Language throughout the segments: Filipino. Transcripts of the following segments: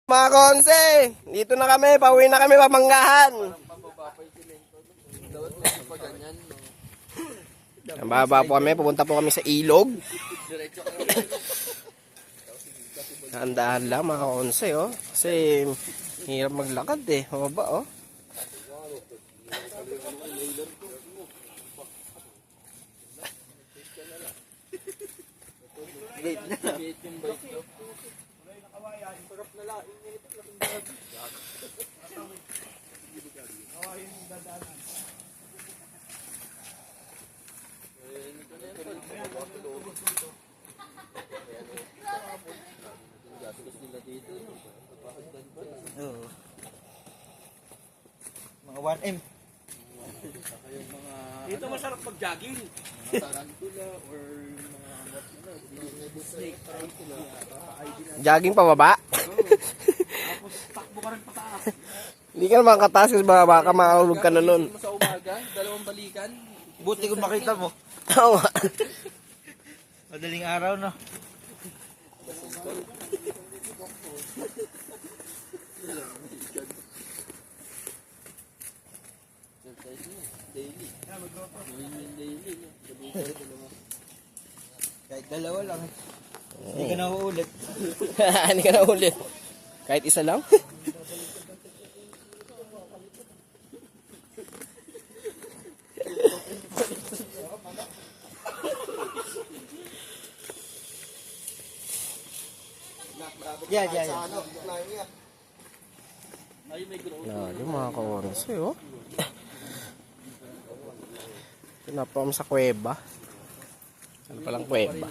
Mga konse, dito na kami, pauwi na kami pamanggahan. Ang baba po kami, pupunta po kami sa ilog. Dahan-dahan lang mga konse, oh. Kasi hirap maglakad eh, mababa oh. Mga 1M. Dito masarap mag-jogging. Tarantula or mga snake, tarantula. Jogging pababa. Tapos takbo ka rin pataas. Hindi ka naman kataas kasi baka makahulog ka na nun. Sa umaga, dalawang balikan. Buti kung makita mo. Oo. Madaling araw na. Kahit dalawa lang. Hindi ka na uulit. Hindi ka na ulit. Kahit isa lang. Yan. Yung mga kawaras eh, oh. Pinapam sa kuweba. Ano palang kuweba?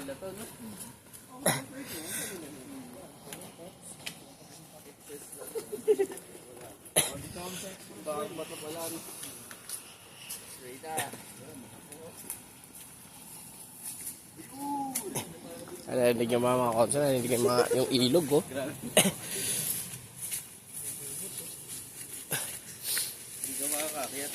Narinig yung mga konsa, narinig yung mga yung ilog, oh. Hindi ka makakakit.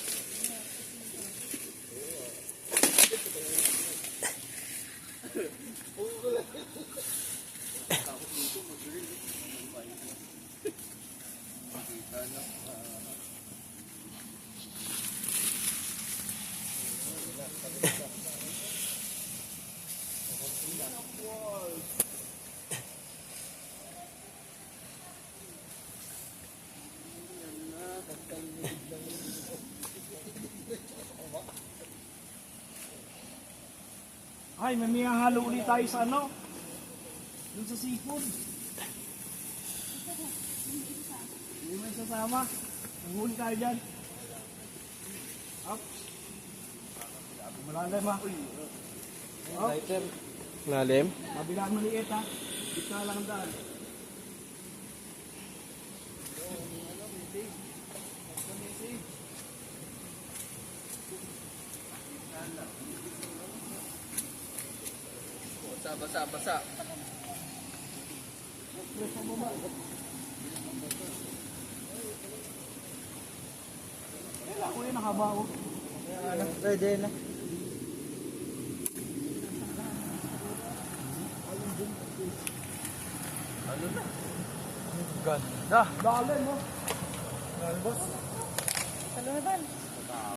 Ay, may halo ulit tayo sa ano? Doon sa seafood. Hindi mo sasama. Nanghuli tayo dyan. Up. Malalim ha. Up. Lalim. Mabilang maliit ha. Gitna lang ang daan. Basa. Ako yun nakabaho. Pwede na. Ganda. Dali mo. Boss. Ano na ba?